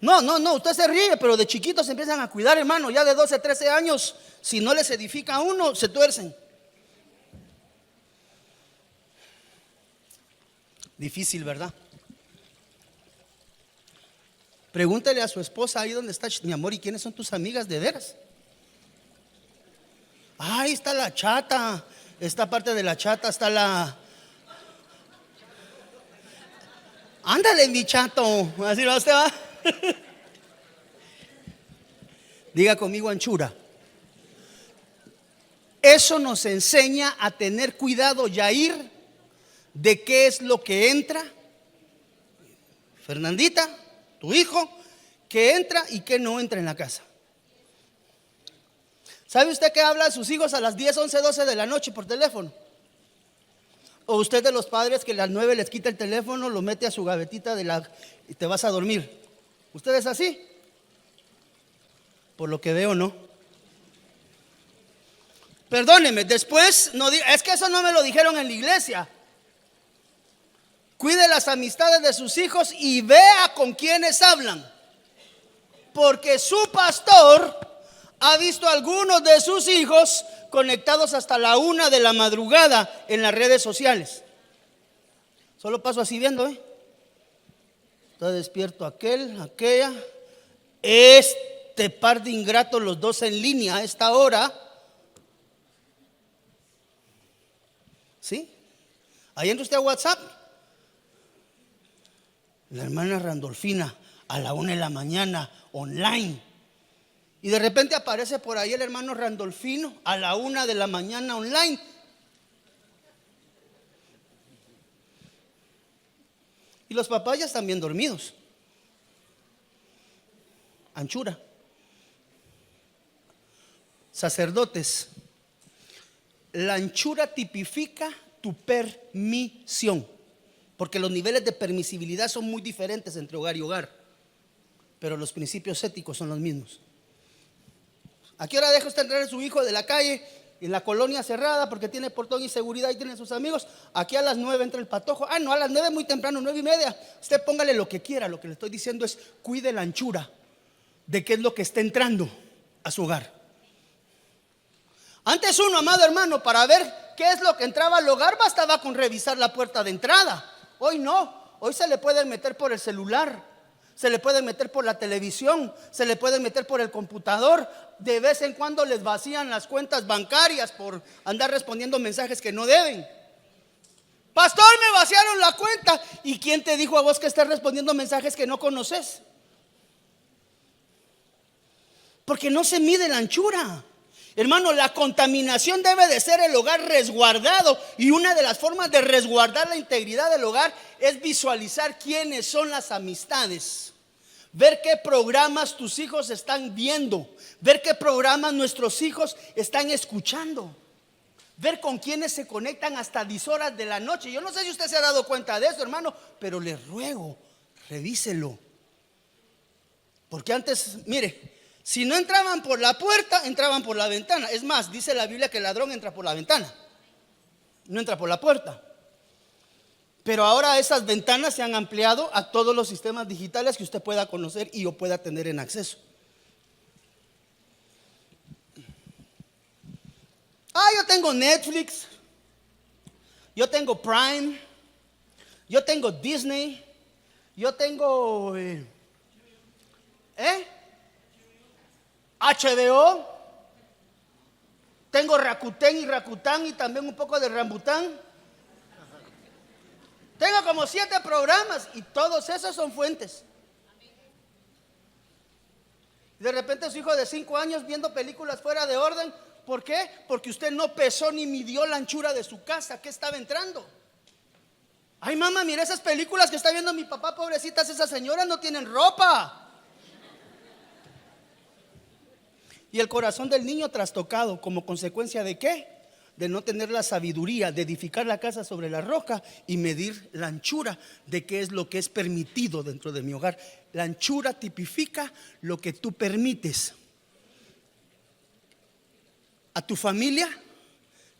No, usted se ríe, pero de chiquitos se empiezan a cuidar, hermano. Ya de 12, 13 años, si no les edifica a uno, se tuercen. Difícil, ¿verdad? Pregúntele a su esposa ahí donde está, mi amor, ¿y quiénes son tus amigas de veras? Ahí está la chata, esta parte de la chata está la Ándale, mi chato. Así va usted, va. Diga conmigo, anchura. Eso nos enseña a tener cuidado, Yair, de qué es lo que entra. Fernandita, tu hijo, que entra y que no entra en la casa. ¿Sabe usted que habla a sus hijos a las 10, 11, 12 de la noche por teléfono? O usted de los padres que a las 9 les quita el teléfono, lo mete a su gavetita y te vas a dormir. ¿Usted es así? Por lo que veo, no. Perdóneme, después no es que eso no me lo dijeron en la iglesia. Cuide las amistades de sus hijos y vea con quiénes hablan, porque su pastor ha visto a algunos de sus hijos conectados hasta la 1 de la madrugada en las redes sociales. Solo paso así viendo, Está despierto aquella, este par de ingratos, los dos en línea a esta hora. ¿Sí? Ahí entra usted a WhatsApp. La hermana Randolfina a la 1 de la mañana online. Y de repente aparece por ahí el hermano Randolfino a la 1 de la mañana online. Y los papás ya están bien dormidos. Anchura. Sacerdotes, la anchura tipifica tu permisión, porque los niveles de permisibilidad son muy diferentes entre hogar y hogar, pero los principios éticos son los mismos. ¿A qué hora deja usted entrar a su hijo de la calle, en la colonia cerrada, porque tiene portón y seguridad y tiene sus amigos? Aquí a las 9 entra el patojo. No, a las 9 muy temprano, 9:30. Usted póngale lo que quiera. Lo que le estoy diciendo es cuide la anchura de qué es lo que está entrando a su hogar. Antes uno, amado hermano, para ver qué es lo que entraba al hogar, bastaba con revisar la puerta de entrada. Hoy no, hoy se le pueden meter por el celular, se le pueden meter por la televisión, se le pueden meter por el computador. De vez en cuando les vacían las cuentas bancarias por andar respondiendo mensajes que no deben. Pastor, me vaciaron la cuenta. ¿Y quién te dijo a vos que estás respondiendo mensajes que no conoces? Porque no se mide la anchura. Hermano, la contaminación debe de ser el hogar resguardado, y una de las formas de resguardar la integridad del hogar es visualizar quiénes son las amistades, ver qué programas tus hijos están viendo, ver qué programas nuestros hijos están escuchando, ver con quiénes se conectan hasta 10 horas de la noche. Yo no sé si usted se ha dado cuenta de eso, hermano, pero le ruego, revíselo, porque antes, mire, si no entraban por la puerta, entraban por la ventana. Es más, dice la Biblia que el ladrón entra por la ventana, no entra por la puerta. Pero ahora esas ventanas se han ampliado a todos los sistemas digitales que usted pueda conocer y o pueda tener en acceso. Yo tengo Netflix, yo tengo Prime, yo tengo Disney, yo tengo HBO, tengo Rakuten y Rakután y también un poco de Rambután. Tengo como 7 programas y todos esos son fuentes. De repente su hijo de 5 años viendo películas fuera de orden. ¿Por qué? Porque usted no pesó ni midió la anchura de su casa. ¿Qué estaba entrando? Ay, mamá, mira esas películas que está viendo mi papá, pobrecitas, esas señoras no tienen ropa. Y el corazón del niño trastocado, ¿como consecuencia de qué? De no tener la sabiduría de edificar la casa sobre la roca y medir la anchura de qué es lo que es permitido dentro de mi hogar. La anchura tipifica lo que tú permites a tu familia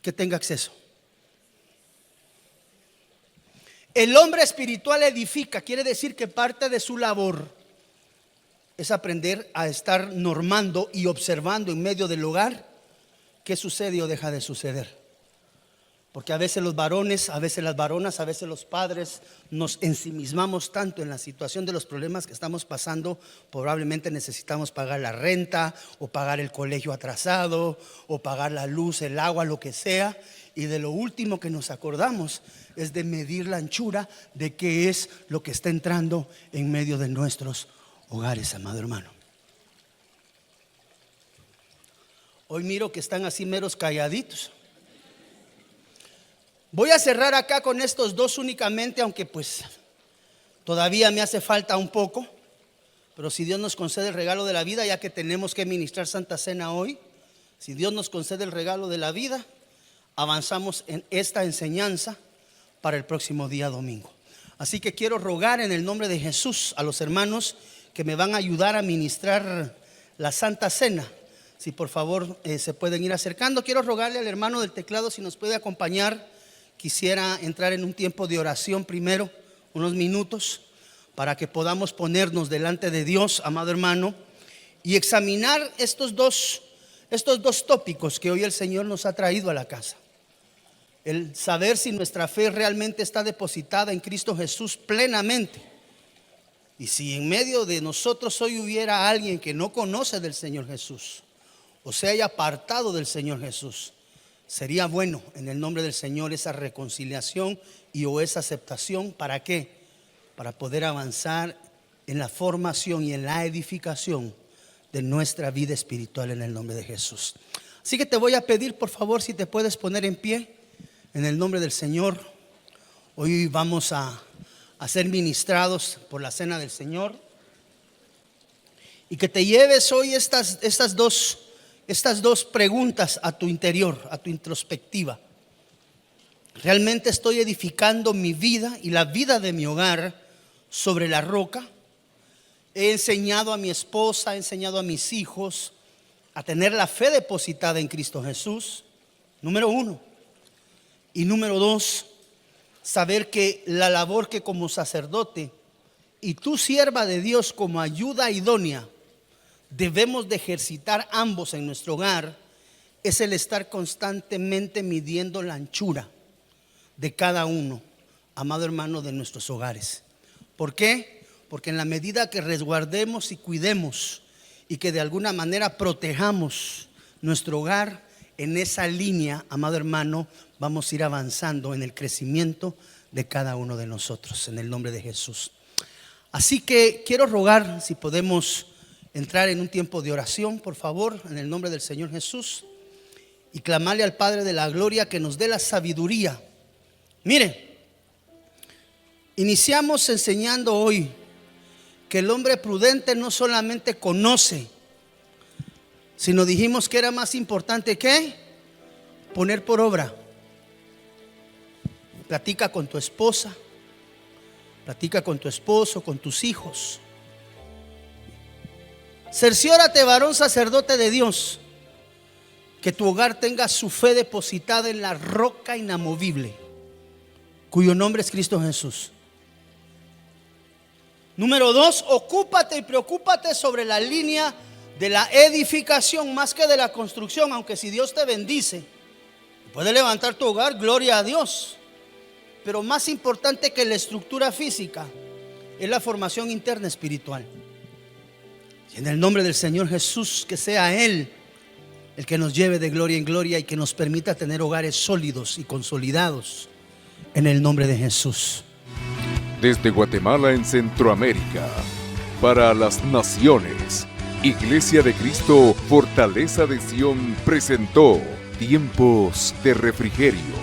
que tenga acceso. El hombre espiritual edifica, quiere decir que parte de su labor es aprender a estar normando y observando en medio del hogar qué sucede o deja de suceder. Porque a veces los varones, a veces las varonas, a veces los padres nos ensimismamos tanto en la situación de los problemas que estamos pasando. Probablemente necesitamos pagar la renta, o pagar el colegio atrasado, o pagar la luz, el agua, lo que sea. Y de lo último que nos acordamos es de medir la anchura de qué es lo que está entrando en medio de nuestros hogares, amado hermano. Hoy miro que están así meros calladitos. Voy a cerrar acá con estos dos únicamente, aunque pues todavía me hace falta un poco. Pero si Dios nos concede el regalo de la vida, ya que tenemos que ministrar Santa Cena hoy, si Dios nos concede el regalo de la vida, avanzamos en esta enseñanza para el próximo día domingo. Así que quiero rogar en el nombre de Jesús a los hermanos que me van a ayudar a ministrar la Santa Cena. Si por favor se pueden ir acercando. Quiero rogarle al hermano del teclado si nos puede acompañar. Quisiera entrar en un tiempo de oración primero, unos minutos, para que podamos ponernos delante de Dios, amado hermano, y examinar estos dos tópicos que hoy el Señor nos ha traído a la casa. El saber si nuestra fe realmente está depositada en Cristo Jesús plenamente. Y si en medio de nosotros hoy hubiera alguien que no conoce del Señor Jesús, o se haya apartado del Señor Jesús, sería bueno en el nombre del Señor esa reconciliación o esa aceptación. ¿Para qué? Para poder avanzar en la formación y en la edificación de nuestra vida espiritual en el nombre de Jesús. Así que te voy a pedir, por favor, si te puedes poner en pie en el nombre del Señor. Hoy vamos a ser ministrados por la cena del Señor, y que te lleves hoy estas dos preguntas a tu interior, a tu introspectiva. ¿Realmente estoy edificando mi vida y la vida de mi hogar sobre la roca? He enseñado a mi esposa, he enseñado a mis hijos a tener la fe depositada en Cristo Jesús. Número 1. Y número 2, saber que la labor que como sacerdote y tú, sierva de Dios, como ayuda idónea, debemos de ejercitar ambos en nuestro hogar, es el estar constantemente midiendo la anchura de cada uno, amado hermano, de nuestros hogares. ¿Por qué? Porque en la medida que resguardemos y cuidemos y que de alguna manera protejamos nuestro hogar, en esa línea, amado hermano, vamos a ir avanzando en el crecimiento de cada uno de nosotros, en el nombre de Jesús. Así que quiero rogar si podemos entrar en un tiempo de oración, por favor, en el nombre del Señor Jesús, y clamarle al Padre de la gloria que nos dé la sabiduría. Mire, iniciamos enseñando hoy que el hombre prudente no solamente conoce, sino dijimos que era más importante que poner por obra. Platica con tu esposa, platica con tu esposo, con tus hijos. Cerciórate, varón sacerdote de Dios, que tu hogar tenga su fe depositada en la roca inamovible, cuyo nombre es Cristo Jesús. Número 2, ocúpate y preocúpate sobre la línea de la edificación más que de la construcción. Aunque si Dios te bendice, puede levantar tu hogar, gloria a Dios. Pero más importante que la estructura física es la formación interna espiritual. Y en el nombre del Señor Jesús, que sea Él el que nos lleve de gloria en gloria y que nos permita tener hogares sólidos y consolidados en el nombre de Jesús. Desde Guatemala en Centroamérica, para las naciones, Iglesia de Cristo, Fortaleza de Sion, presentó Tiempos de Refrigerio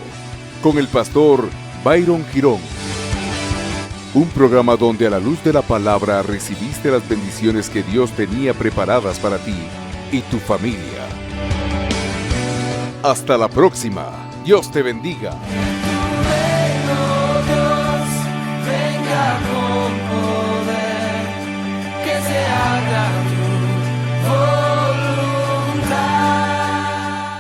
con el pastor Byron Girón. Un programa donde a la luz de la palabra recibiste las bendiciones que Dios tenía preparadas para ti y tu familia. Hasta la próxima. Dios te bendiga.